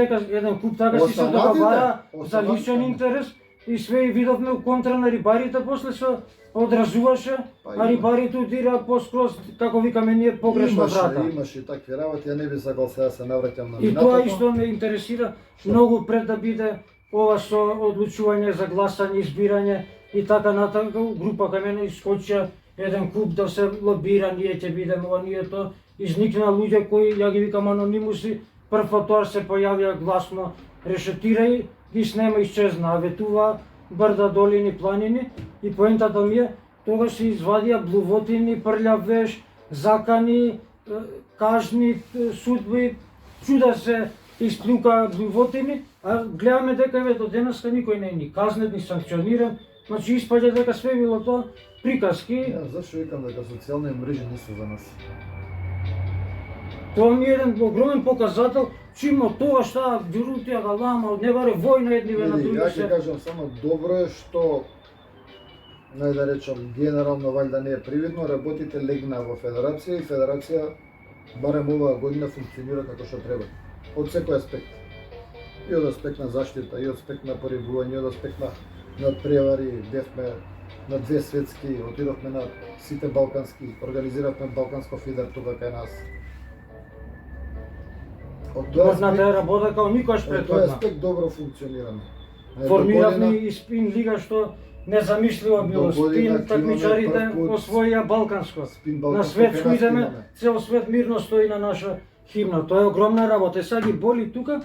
дека еден куп така си се договара за личен интерес и све и видовме у контра на рибарите, после се одразуваше, а рибарите удира поскроз, како викаме ние, погрешна врата. Имаше такви работи, ја не би сакал сега да се навраќам на минатото. И тоа исто ме интересира многу пред да биде ова со одлучување за гласање, избирање и така натака, група кај мене искочија еден куп да се лобира, ние ќе бидеме ова, ние тоа. Изникна луѓе кои, ја ги викам анонимуси, прв тоа се појавија гласно, решетирај, ги снема, исчезна, а ветува брда, долини, планини и поентата ми е, тогаш се извадија блувотини, прљав веш, закани, кажни, судби, чуда се исплюка блувотини, а гледаме дека еве до денеска никој не е ни казнет, ни санкциониран, значи испаѓа дека све било тоа приказки. Зашто викам дека социјални мрежи не се за нас? Тоа ми е еден огромен показател, чимо тоа што ѓурутија галама, не баре војна едниве на други се. Ја ќе кажам само добро е што, нај да речам, генерално валјда не е привидно, работите легна во Федерација и Федерација барем оваа година функционира како што треба. Од секој аспект. И од аспект на заштита, и од аспект на порибување, и од аспект на превари, бевме на 2 светски, отидовме на сите балкански, организиравме балканско фидер тука кај нас. Одната е работа као никош претходна. Од тој аспект добро функционираме. Формиравме и спин лига што незамисливо било. Спин такмичарите освоија балканско. На светско идеме, цел свет мирно стои на наша химна. Тоа е огромна работа. Сега ги боли тука,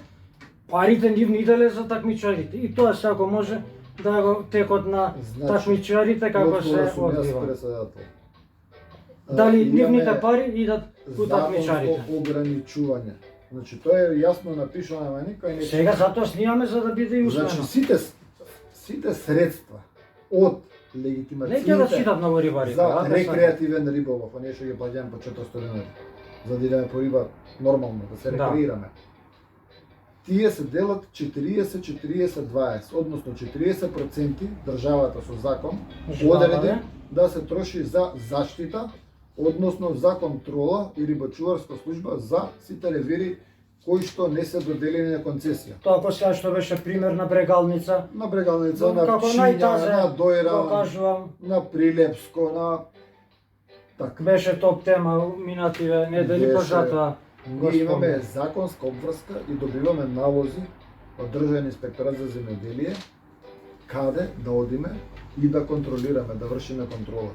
парите нивни иделе за такмичарите. И тоа се ако може да го текот на такмичарите како се одвива. Дали нивните пари идат у такмичарите? Ограничување. Значи тоа е јасно напишано, ама никој не. Сега затоа снимаме за да биде и услено. Значи сите средства од легитимацијата. Не ќе да читат многу рибари. За рекреативен риболов, а не што ги плаќаме по 400 денари. За да идеме по риба нормално, да се рекреираме. Тие се делат 40-40-20, односно 40% државата со закон одреди да се троши за заштита, односно за контрола и рибачуварска служба за сите ревири кои што не се доделени на концесија. Тоа кој сега што беше пример на Брегалница. На Брегалница, на Пчиња, на Дојра, на Прилепско, на така. Беше топ тема минативе недели пожатоа. Ние имаме законска обврска и добиваме налози од Државен инспекторат за земјоделие каде да одиме и да контролираме, да вршиме контрола.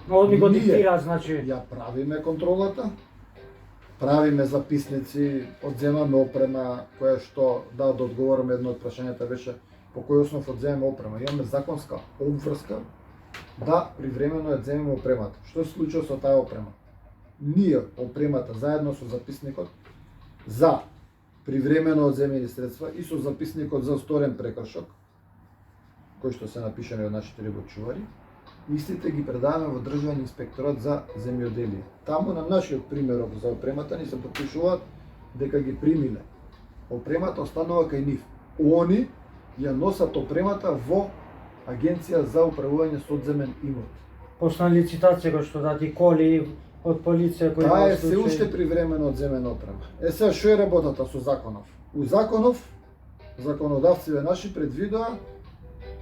Одни го диктираат, значи. Ја правиме контролата, правиме записници, одземаме опрема, која што, да одговориме едно од прашањата беше по кој основ одземаме опрема. Имаме законска обврска да привремено ја земеме опремата. Што се случува со таа опрема? Ние опремата заедно со записникот за привремено одземени средства и со записникот за сторен прекршок, кој што се напишани од нашите рибочувари, истите ги предаваме во Државен инспекторат за земјоделие. Таму на нашиот примерок за опремата ни се потпишуваат дека ги примиле. Опремата останува кај нив. Они ја носат опремата во Агенција за управување со одземен имот. После лицитација кој што дати коли од полиција кои таа е се уште привремено одземена опрема. Сега што е работата со законов? У законов законодавците наши предвидоа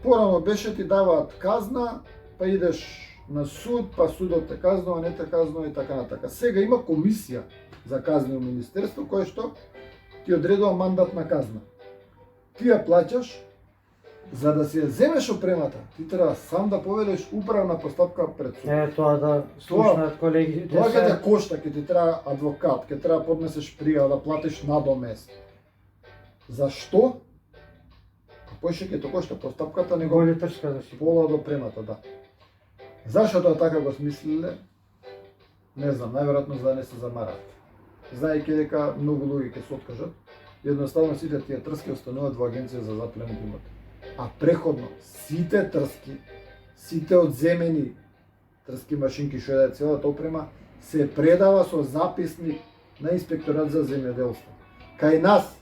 порано беше ти даваат казна, па идеш на суд, па судот те казнува, не те казнува и така натака. Сега има комисија за казни во министерство кој што ти одредува мандатна казна. Ти ја плаќаш, за да си ја земеш опремата, ти треба сам да поведеш управна постапка пред суд. Тоа да слушнат колеги. Тоа ќе те кошта, ќе ти треба адвокат, ќе треба поднесеш пријава, да платиш надомест. Зашто? Кој ќе те кошта постапката него голе тршка да си пола до премата, да. Зашто тоа така го смислиле? Не знам, најверојатно за да не се замарат. Знаејќи дека многу луѓе ќе се откажат, едноставно сите тие трски остануваат во Агенција за запленет имот. А преходно сите трски, сите одземени трски машинки што е целата опрема се предава со записник на Инспекторат за земјоделство. Кај нас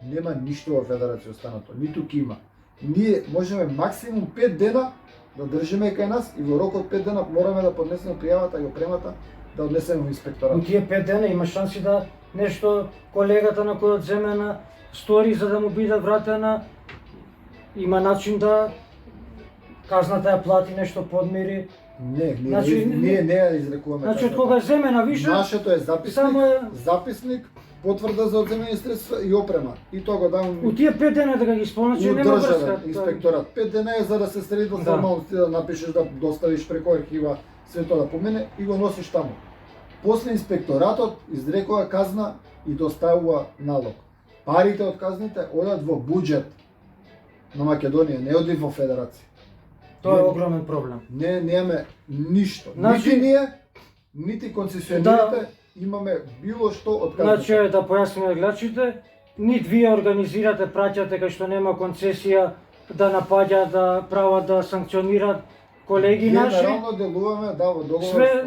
нема ништо во Федерација останато, ниту ки има. Ние можеме максимум 5 дена да држиме кај нас и во рок од 5 дена мораме да поднесеме пријавата и опремата да однесеме во инспекторат. У тие 5 дена има шанси да нешто колегата на кој одземена стори за да му биде вратена, има начин да казната ја плати нешто подмири. Не, Значи, ние не ја изрекуваме. Значи од кога е земена више, Нашето е записник, само е записник, потврда за одземени средства и опрема. И тоа го давам у тие 5 дена дека ги исполнат, че у нема врска. државен инспекторат. 5 дена е за да се среди до Да. формалности, да напишеш, да доставиш преку архива, све тоа да помине и го носиш таму. После инспекторатот изрекува казна и доставува налог. Парите од казните одат во буџет на Македонија, не оди во Федерација. Тоа е огромен проблем. Не, немаме ништо. Значи- Нити ние, нити концесионерите имаме било што од казните. Значи да појасниме гледачите, нит вие организирате, праќате кај што нема концесија да напаѓаат, да прават, да санкционираат колеги наши. Генерално делуваме да во договор Све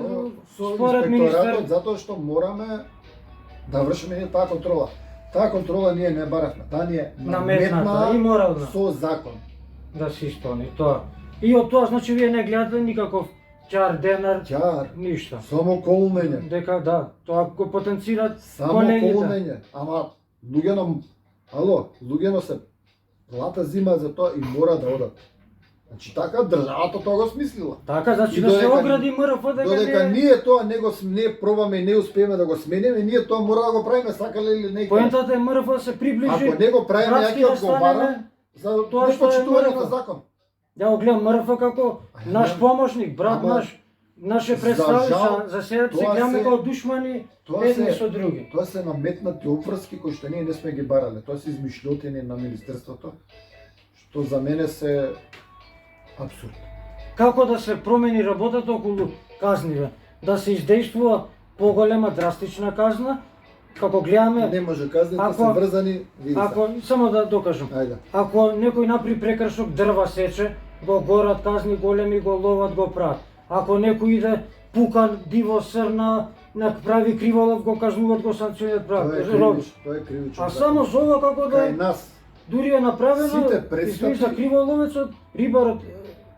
со според инспекторатот министер. затоа што мораме да вршиме ние таа контрола. Таа контрола ние не баравме, таа ни е Наметната и морална. со закон. Да се исполни тоа. И од тоа значи вие не гледате никаков чар, денар, Ќар, ништо. само колнење. Дека да, тоа го потенцираат Само колегите. колнење. Ама луѓето, луѓето се плата зима за тоа и мора да одат. Значи така државата тоа го смислила. Така, значи И да се додека- огради МРФ Додека дека не... ние тоа не пробаме и не успееме да го смениме, ние тоа мора да го правиме, сакале или не. Поентата е МРФ да се приближи. Ако не го правиме, ја братски ќе да одговарам станеме. за тоа што е непочитување МРФ. на закон. Ја го гледам МРФ како наш Ама- помошник, брат ама- наш. Наше За представи жал, за сега се тоа гледаме се- како душмани Тоа едни се со други. Тоа се наметнати обврски кои што ние не сме ги барале. Тоа се измишлјотини на министерството, што за мене се апсурд. Како да се промени работата околу казниве, да се издействува поголема драстична казна, како гледаме, Не може казните Ако- се врзани, види се. ако само да докажам. Ајде. Ако некој напри прекршок, дрва сече, го горат казни големи, го ловат, го прават. Ако некој иде пукан, диво срна, прави криволов, го кажнуваат, го санкционираат, Тоа е прават. кривично, тоа е кривично. А само за ова како да кај нас дури е направено, Сите престапи- извини за криволовецот, рибарот,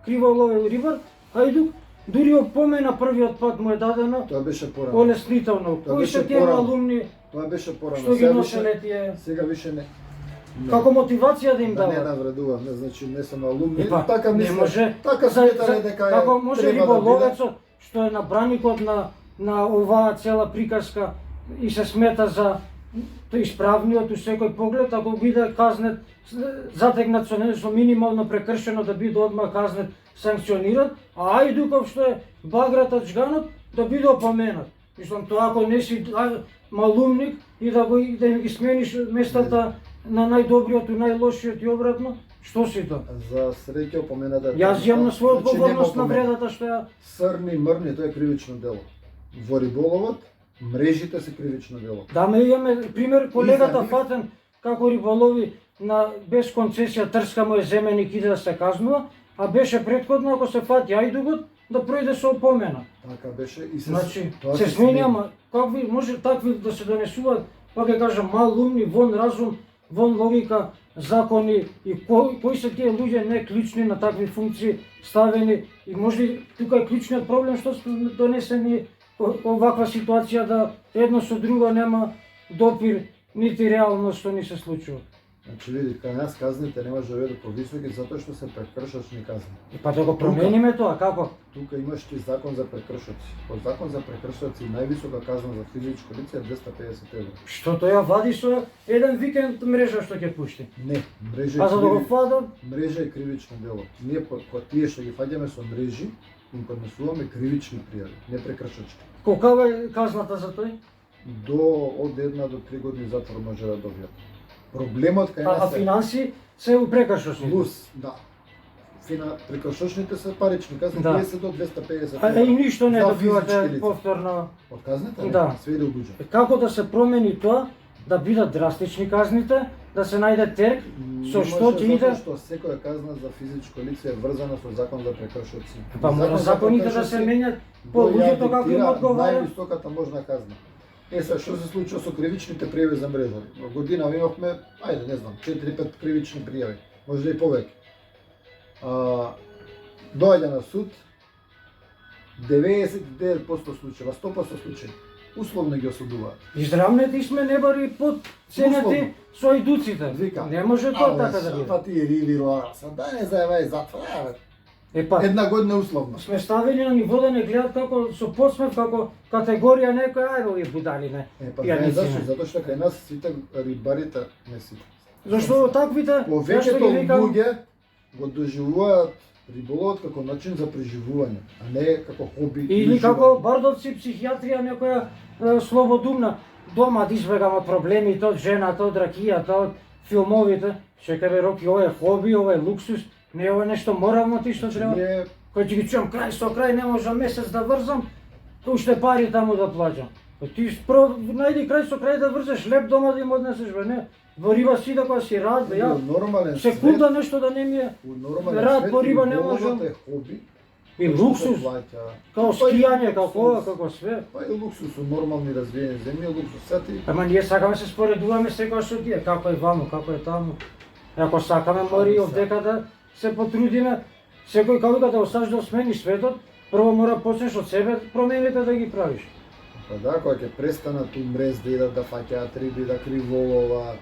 криволовен рибар, ајду, дури опомена првиот пат му е дадено, тоа беше порано. олеснително. Тоа Кои беше се тие порано. алумни Тоа беше порано. што ги Сега носеле више- тие, Сега више не. Не. како мотивација да им Да не дават. навредувам, не значи не сум алумни. Епа, Така не мислам. може. Така сметале дека е. Како може треба да биде. риболовецот што е на браникот на оваа цела приказка и се смета за исправниот у секој поглед, ако биде казнет, затегнат со минимално прекршено да биде одма казнет, санкционират, а Ајдуков што е баграта джганот да биде опоменат. Мислам, тоа ако не си малумник и да им ги смениш местата на најдобриот и најлошиот и обратно, што си тоа? За среќа опомената. Јас јам на своја Значи, нема одговорност на опомена. вредата што ја Срни, мрни, тоа е кривично дело. Во риболовот, мрежите се кривично дело. Да, ме имаме пример, колегата нив- фатен како риболови на без концесија трска му е земеник иде да се казнува, а беше претходно ако се фати Ајдугот да пројде со опомена. Така беше и се Значи, тоа се смени, ама какви може такви да се донесуваат, па ќе кажам малумни, вон разум, вон логика, закони и кои се тие луѓе не клучни на такви функции ставени и може тука е клучниот проблем што сме донесени оваква ситуација да едно со друго нема допир нити реално што ни се случува. Значи види, кај нас казните не може да бидат повисоки затоа што се прекршочни казни. И па да го промениме тоа, како? Тука имаш ти закон за прекршоци. По закон за прекршоци највисока казна за физичко лице е 250 евро. Што тоа ја вади со еден викенд мрежа што ќе пушти. Не, мрежа А за да го криви- фадат, мрежа е кривично дело. Ние по тие што ги фаќаме со мрежи, им поднесуваме кривични пријави, не прекршочки. колкава е казната за тој? Од 1 до 3 години затвор може да добијат. Проблемот кај А нас е финанси се у прекршочни. плюс, да. Прекршочните се парични казни Да. 50 до 250 А и ништо не За добивате физички лица. повторно. Од казните? не, Да. све иде у буџет. Како да се промени тоа, да бидат драстични казните, да се најде терк, со Не што може ќе иде? Затоа што секоја казна за физичко лице е врзана со закон за прекршоци. Па мора Закон за законите да прекршоци се менјат по го ја луѓето како им диктира одговара. Највисоката можна казна. Сега што се случува со кривичните пријави за мрежа? Година имавме, ајде не знам, 4-5 кривични пријави, може и повеќе. Доаѓа на суд, 99% случаи, 100% случаи, условно ги осудуваат. Изравнети сме небари под ценети Условно. со идуците. Вика, Не може тоа така да Па биде. ти риви ласа, дај не зајавај затвора, Епа, една година условно. сме ставили на ниво да не гледат како со подсмев, како категорија некој, ајде овие будали, не. Па знаеш Пијаници, зашто? не. Затоа што кај нас сите рибарите не сите. Зашто таквите, јас што Повеќето ги викам, луѓе го доживуваат риболовот како начин за преживување, а не како хоби. или уживање. како бардовци психијатрија некоја слободумна, дома да избегам од проблемите, од жената, од ракијата, од филмовите. Чекаме Роки, ова е хоби, ова е луксус, не е ова нешто морално ти што треба. Ние Кој ќе ги чуам крај со крај, не може месец да врзам, уште пари таму да плаќам. Ти најди крај со крај да врзеш леп дома да им однесеш, бе, не. Во риба си да кога си рад, бе, ја. во нормален Секунда нешто да не ми е. у нормален рад свет по риба не риболовот можам. е хоби. И кој што луксус, се плаќа. као Па и скијање, како ова, луксус. како све. Па и луксус у нормални развиени земји, луксус сети. Ама ние сакаме се споредуваме секоја со тие, како е ваму, како е таму. И ако сакаме мори овдека да се потрудиме, секој како да осаж да смени светот, прво мора почнеш од себе промените да ги правиш. Па да, кога ќе престанат у мрез да идат да фаќаат риби, да криволоват,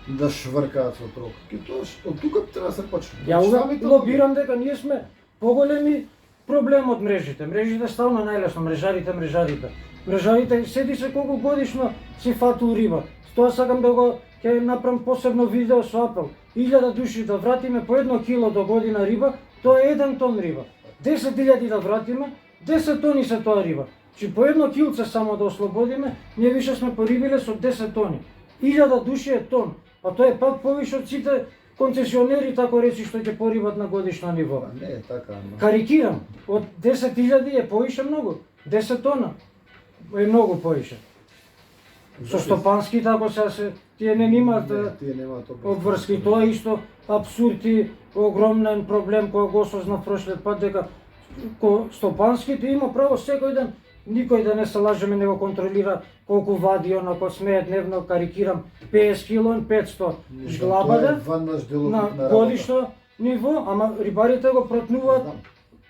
да швркаат со трок. Ке тоа што тука треба да се почне. Ја Значи, увек самите лобирам дека ние сме поголеми проблем од мрежите. Мрежите ставно најлесно, мрежарите. Мрежарите седи се колку годишно си фату риба. Тоа сакам да го ќе направам посебно видео со апел. 1000 души да вратиме по 1 кило до година риба, тоа е 1 тон риба. 10.000 да вратиме, 10 тони се тоа риба. Чи по 1 килце само да ослободиме, ние више сме порибиле со 10 тони. 1000 души е тон, а тоа е пак повише од сите концесионери, тако речи, што ќе порибат на годишно ниво. Па не е така, ама. Карикирам, од 10.000 е повише многу. 10 тона е многу повише. Со стопански тако се тие не имаат Не, тие немаат обврски. Тоа е исто апсурд и огромен проблем кој го осознав прошлиот пат дека стопанските има право секој ден, никој да не се лажеме, не го контролира колку вади она, кој смее дневно, карикирам, 50 килон, 500 жглабаде на годишно ниво, ама рибарите го протнуваат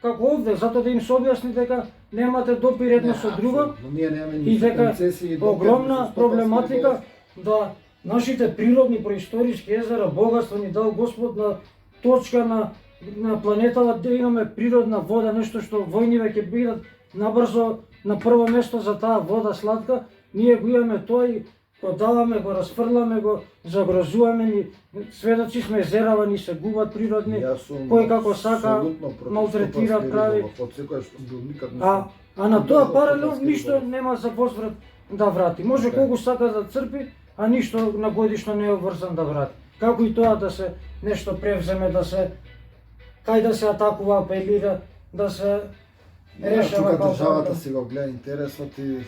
како овде, затоа да им се објасни дека немате допир едно со друго и дека огромна проблематика да нашите природни происториски езера, богатство ни дал Господ на точка на планетава да имаме природна вода, нешто што војниве ќе бидат набрзо на прво место за таа вода сладка, ние го имаме тоа и го даваме, го расфрламе, го загрозуваме, ни сведоци сме езерава, ни се губат природни, кој како сака малтретира, прави. А на тоа паралел ништо нема за возврат да врати. Може колку сака да црпи, а ништо на годишно не е обврзан да врати. Како и тоа да се нешто превземе, да се кај да се атакува, апелира, да се решава тука државата проблем. си го гледа интересот и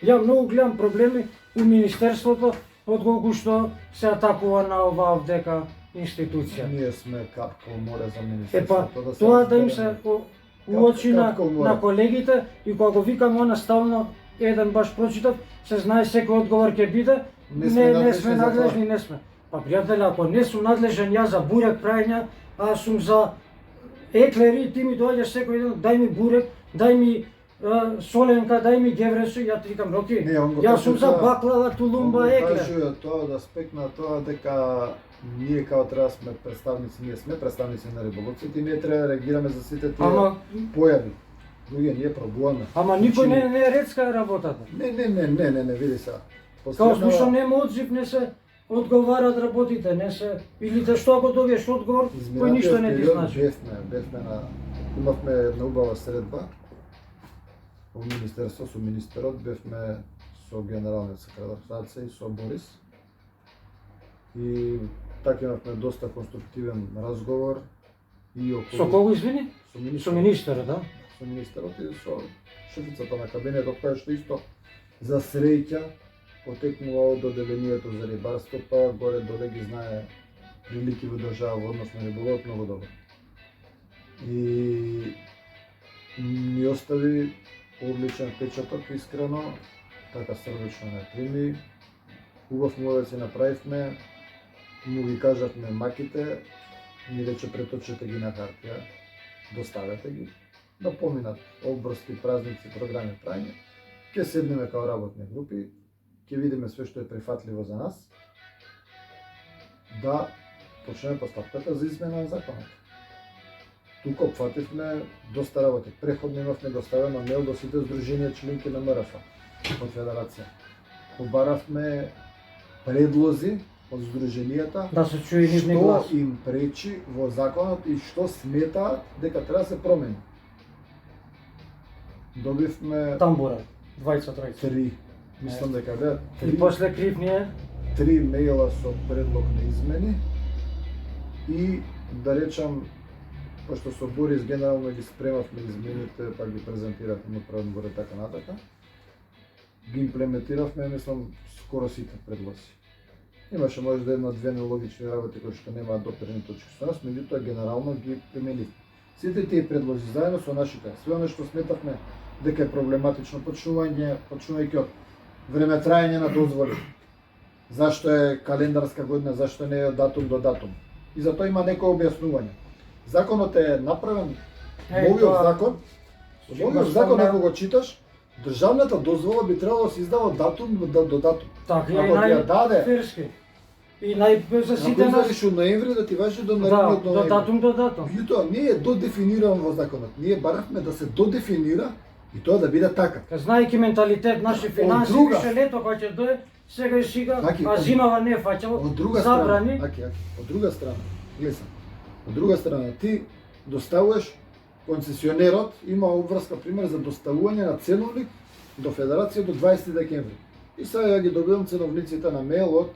Ја многу гледам проблеми у Министерството, отколку што се атакува на оваа овдека институција. ние сме капка у море за Епа, министерството. тоа да им се уочи на Капка у море. колегите и кога го викам она ставно, еден баш прочитав, се знае секој одговор ќе биде, Не сме не надлежни сме за тоа. надлежни, не сме. Па пријателе, ако не сум надлежен ја за бурек прајање, а сум за еклери, ти ми доаѓаш секој ден, дај ми бурек, дај ми соленка, дај ми гевресу, ја ти викам, Роки, Не, он го јас кажу сум за тоа- баклава, тулумба, еклер. Кажува тоа да спекна тоа дека ние као треба сме представници, ние сме представници на риболовците и ние треба да реагираме за сите тие Ама, појави. Луѓе, ние пробуваме. ама никој не е редска работата. Не, види сега. Као слушам, нема одзив, не се одговарат работите, не се... Или те што ако добиеш одговор, кој ништо не ти значи. Бевме имавме една убава средба во министерство со министерот, бевме со генералниот секретар Саце и со Борис. И така имавме доста конструктивен разговор и околу Со кого извини? Со министерот. Со министерот, да? Со министерот и со шефицата на кабинетот, која што исто за среќа потекнува од одделението за рибарство, па горе доле ги знае прилики во држава во однос на риболовот многу добро. И ни остави одличен впечаток, искрено, така срдечно не прими. Убав мовец си направивме, му ги кажавме маките, ни рече преточете ги на хартија, доставете ги, да поминат обврски, празници, програми прајање ќе седнеме као работни групи, ќе видиме све што е прифатливо за нас, да почнеме постапката за измена на законот. Тука опфативме доста работи. Преходно имавме доставено мейл до сите здруженија членки на МРФ од Федерација. Побаравме предлози од здруженијата Да се чуе нивни што глас. им пречи во законот и што сметаат дека треба да се промени. Добивме Тамбура, 20-30. 3, мислам дека беа И после крив ние, 3 мејла со предлог на измени и да речам, пошто со Борис генерално ги спремавме измените, па ги презентиравме на правен и така натака, ги имплементиравме, мислам, скоро сите предлози. Имаше може да една-две нелогични работи кои што немаат допирни точки со нас, меѓутоа генерално ги применивме. Сите тие предлози заедно со нашите, све оно што сметавме дека е проблематично, почнувајќи од време траење на дозволи, зашто е календарска година, зашто не е од датум до датум. И за тоа има некои објаснување. Законот е направен, новиот закон, ако го читаш, државната дозвола би требало да се издава од датум до датум. така Ако ти ја даде, ферски. И за сите ако нас, извадиш од ноември да ти важи до да, наредниот до ноември. датум до датум. Меѓутоа не е додефинирано во законот. Ние баравме да се додефинира и тоа да биде така. Знаејќи менталитет, наши финанси, друга- више лето кога ќе дое, сега и сега, Таки, а зимава не Од фаќа, друга забрани. страна, од друга страна, гледа, од друга страна ти доставуваш, концесионерот има обврска пример за доставување на ценовник до Федерација до 20 декември. И сега ја ги добивам ценовниците на мејл од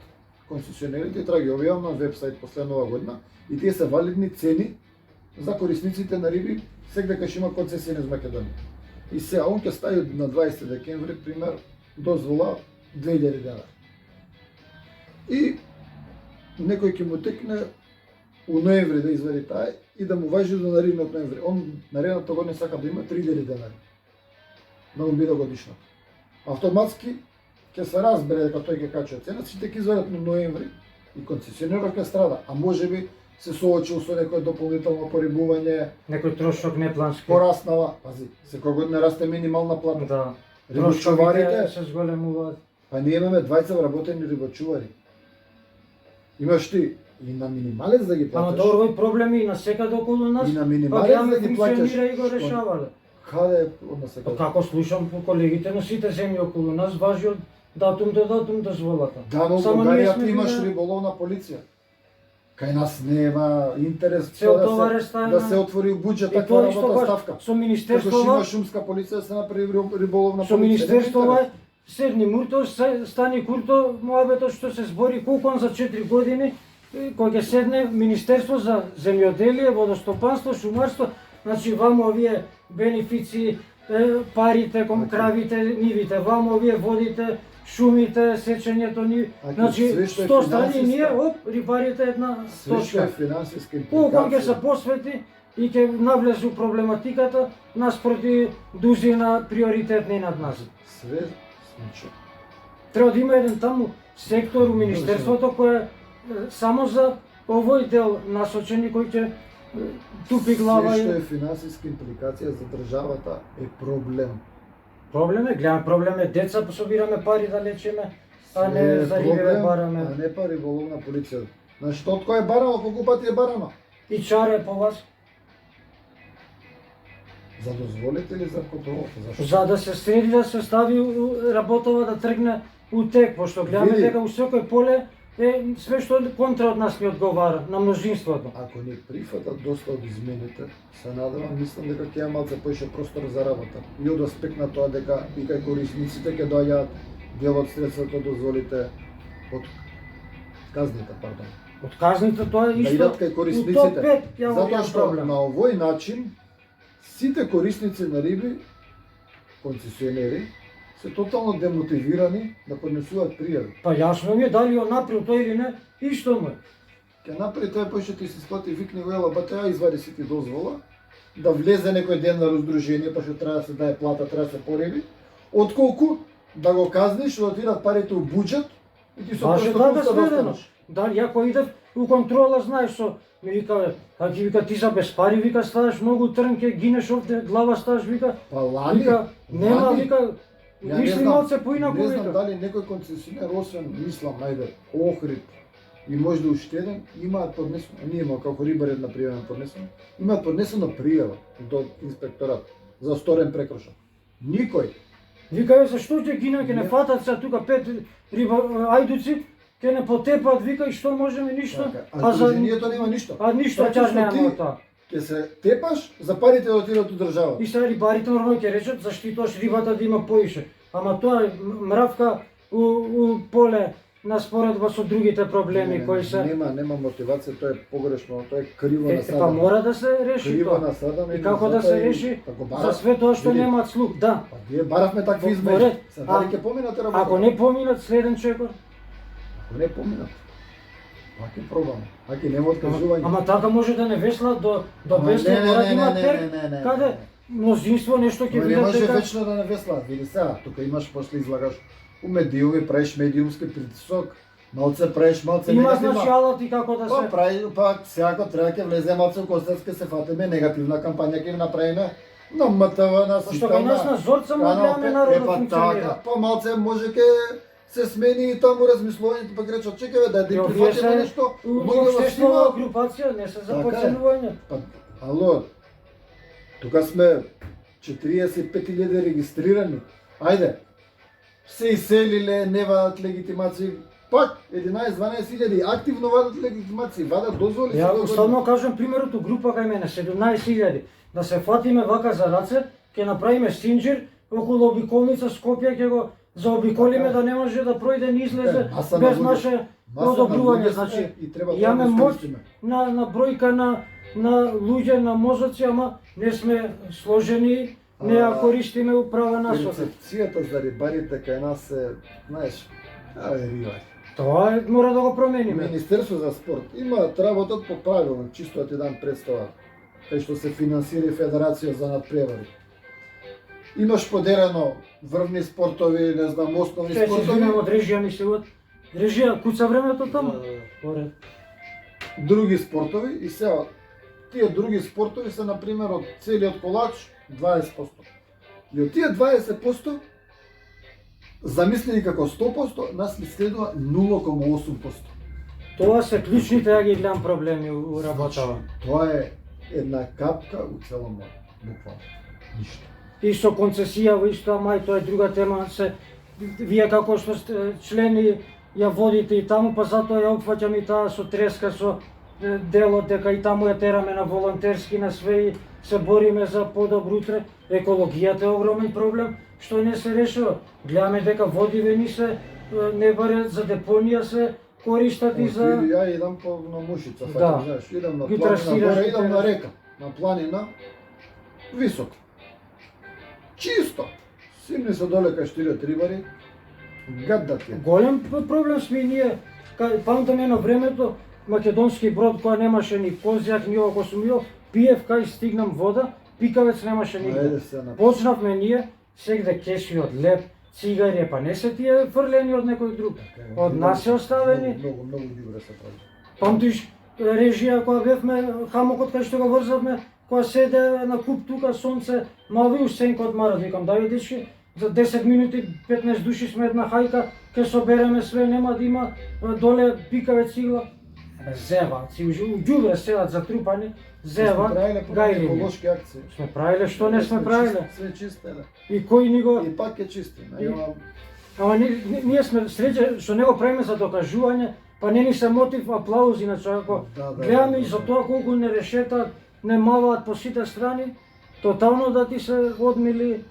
концесионерите и треба ги објавам на вебсайт после нова година и тие се валидни цени за корисниците на риби секогаш кога има концесија низ Македонија. И сега он ќе стави на 20 декември пример дозвола 2000 денари. И некој ќе му текне у ноември да извади таа и да му важи до наредниот ноември. Он наредната година сака да има 3000 денари. Да му биде годишно. Автоматски ќе се разбере дека тој ќе качи цена, сите ќе извадат на ноември и концесионерот ќе страда, а можеби се соочил со некој дополнително порибување, Некој трошок неплански. пораснала, пази, секоја година расте минимална плата. Да. Рибочуварите, Трошковите се зголемуваат. па ние имаме 20 вработени рибочувари. Имаш ти и на минималец да ги Ама платиш, тоа овој проблеми и на секаде околу нас. и на Па минималец ја да ги платиш. функционира и го Што- решавале. Каде е одна Па сега? како слушам по колегите на сите земји околу нас важи од датум до датум дозволата. Да, но во Само ние Бугарија сме ти имаш биле- риболовна полиција. Кај нас нема интерес Цел тоа товар е да ставено. се отвори буџет И таква тоа исто работа баш ставка. со Како што министерството, има шумска полиција да се направи риболовна полиција. со министерството Нема интерес. седни мурто, стани курто, моабето што се збори колку за 4 години, кој ќе седне Министерство за земјоделие, водостопанство, шумарство, значи вамо овие бенефици, парите кон кравите, нивите, вамо овие водите, шумите, сечењето ниви, Аки, значи све што е 100 страни финансиска- ние, оп, рибарите една Све што е точка. финансиска Колку ќе се импликација. посвети и ќе навлезе у проблематиката наспроти дузина приоритетни над нас. Све смиче. Треба да има еден таму сектор у Министерството кој е само за овој дел насочени кој ќе тупи глава Све што е и финансиска импликација за државата е проблем. проблем е, гледам проблем е деца собираме пари да лечиме, а Све не е за рибе проблем, бараме. А не па риболовна полиција. Значи, од кој е барано, колку пати е барано? И чаре по вас, За дозволите или за контролата? Зашто? за да се среди да се стави работава да тргне у тек, пошто гледаме Види. дека у секој поле е све што контра од нас ни одговара на мнозинството. Ако не прифатат доста од измените, се надевам, мислам дека ќе има малце поише простор за работа. И од аспект на тоа дека и кај корисниците ќе доаѓаат дел од средствата дозволите од казните, пардон. Од казните тоа е Да исто. идат кај У топ корисниците. 5 ја Затоа видам што проблем. на овој начин сите корисници на риби, концесионери, се тотално демотивирани да поднесуваат пријави. Па јасно ми е дали он направил тој или не, исто му е. Ќе направи тоа поише ти се сплати викне го ела батеа извади си ти дозвола да влезе некој ден на раздружение, па што треба да се дае плата, треба да се пориби, отколку да го казниш да отидат парите у буџет и ти со Баш е просто така пуста да сведено. останеш. Дали ја кој идев у контрола, знаеш што, ми вика, а ти вика ти за без пари, вика ставаш многу трнке, гинеш овде, глава ставаш, вика, Па лани, вика, нема, лани, вика, Ја Мисли малце поинаку не знам вика. дали некој концесионер, освен мислам, најде Охрид и можда уште еден, имаат поднесено, ние имаме како рибари на пријавен поднесено, имаат поднесено пријава до инспекторат за сторен прекршок. Никој. Вика, зашто ќе гинат, ќе не Не. фатат се тука 5 ајдуци, ќе не потепат, вика, и што можеме ништо. Така, а сдруженијето нема ништо. А ништо Практично чар нема ти од тоа. Ќе се тепаш за парите да отидат од државата. И сега рибарите нормално ќе речат заштитуваш рибата да има поише. Ама тоа е мравка у поле на споредба со другите проблеми кои се. Нема мотивација, тоа е погрешно, тоа е криво Па насадено. мора да се реши Криво тоа. насадено И како да се реши за све тоа што Види. немаат слух, да. Па вие баравме такви Во измени. ред. Се дали ќе поминате работа? Ако не поминат следен чекор, Ако не поминат. Аки пробаме. Аки нема откажување. ама така може да не веслат до Ама бесно, не, мора да не, има не, перк, не, не, не, каде не. мнозинство нешто ќе Ама не видат може дека вечно да не веслаат. Види сега, тука имаш после излагаш у медиуми, правиш медиумски притисок, малце правиш, малце има негативна. значи алати како да Па се. прави, па секако треба ќе влезе малце у Костец, ќе се фатиме негативна кампања ќе направиме на МТВ, на Што Сита, кај нас на Зорца му гледаме народно функционира. Па малце може ќе се смени и таму размислувањето, па речат чекаме да Ја ја вие прифатиме се нешто, може да општествена снима. групација, не се за Така е. подценување. Па, ало, тука сме 45.000 регистрирани. Ајде, се иселиле, не вадат легитимации. Пак 11-12.000 активно вадат легитимации, вадат дозволи. Ја секој уставно година. кажам примерот у група кај мене 17.000. Да се фатиме вака за раце, ќе направиме синџир околу обиколница Скопје, ќе го заобиколиме Така е. да не може да пројде ни излезе Маса на без луѓе. наше Маса на одобрување, луѓе значи сме и треба тоа имаме да моќ искористиме. на бројка на луѓе, на мозоци, ама не сме сложени, не ја користиме управа насока. Перцепцијата за рибарите кај нас е, знаеш, рибари. Тоа мора да го промениме. Министерство за спорт има работат по правилник, чисто да ти дам представа, кај што се финансира и Федерација за надпревари. Имаш поделено врвни спортови, не знам, основни Ќе се спортови, извинам од режија, мислуват. Режија, куца времето таму? Поред. други спортови и сега тие други спортови се на пример од целиот колач 20%. И од тие 20% замислени како 100%, нас ни следува 0,8%. Тоа се клучните, ја ги гледам проблеми у работава. Тоа е една капка у цело море, буквално. Ништо. И со концесија во исто, мај тоа е друга тема, вие како што сте члени ја водите и таму, па затоа ја опфаќам и таа со треска, со делот дека и таму ја тераме на волонтерски, на све и се бориме за подобро утре. Екологијата е огромен проблем, што не се решава. Гледаме дека водиве ни се не баре за депонија се користат и за... Ја идам на Мушица, Да. фаќам, знаеш, идам на Ги планина, трасираш, горе ги идам на тераш. река, на планина, високо. Чисто. Симни се доле кај штират рибари, гаддат ја. Голем проблем сме и ние. Памтам едно времето, македонски брод која немаше ни козјак, ни ово сумио, пиев кај стигнам вода, пикавец немаше Ајде нигде. се на Почнавме ние, сегде кеши од леп, цигари, па не се тие фрлени од некој друг. Од нас се оставени. Многу добре се прави. Памтиш режија која бевме, хамокот кај што го врзавме, која седе на куп тука, сонце, малви у сенка од марат, викам, дај дечки, за 10 минути, 15 души сме една хајка, ке собереме све, нема да има доле пикаве цигла. Зева, у ѓубре седат затрупани, зева, гајлини. еколошки акции. Сме правиле, што не сме правиле? Све чистеле. И кој ни го... И пак е чисти. Ама ние сме среќа што не го правиме за докажување, па не ни се мотив аплаузи, иначе ако гледаме и за тоа колку не решетаат, не малаат по сите страни, тотално да ти се одмили,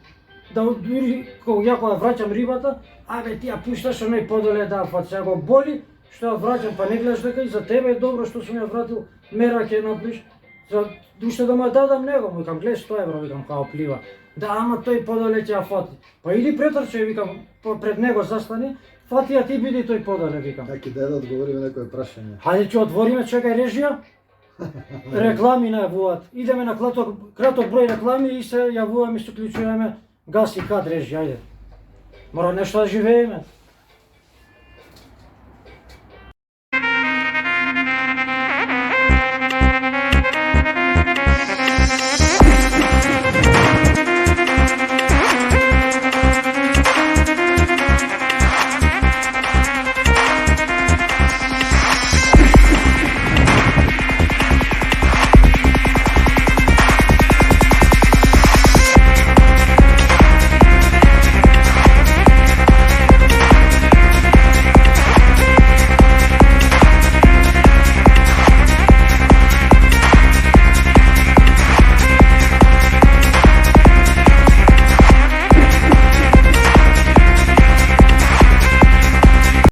да дури кога ја враќам рибата, абе ти ја пушташ оној подоле да фат, сега го боли, што ја враќам, па не гледаш дека и за тебе е добро што сум ја вратил, мера ќе направиш, за уште да му ја дадам него, му викам, гледа 100 евро, викам, као плива. Да, ама тој подоле ќе ја фати. Па или претрче, викам, пред него застани, фати ја ти биди тој подоле, викам. Таки да одговориме некој прашање. Хајде ќе отвориме, чекај режија. Реклами најавуваат. Идеме на краток број реклами и се јавуваме, се уклучуваме газ и кад режија, ајде. Мора нешто да живееме.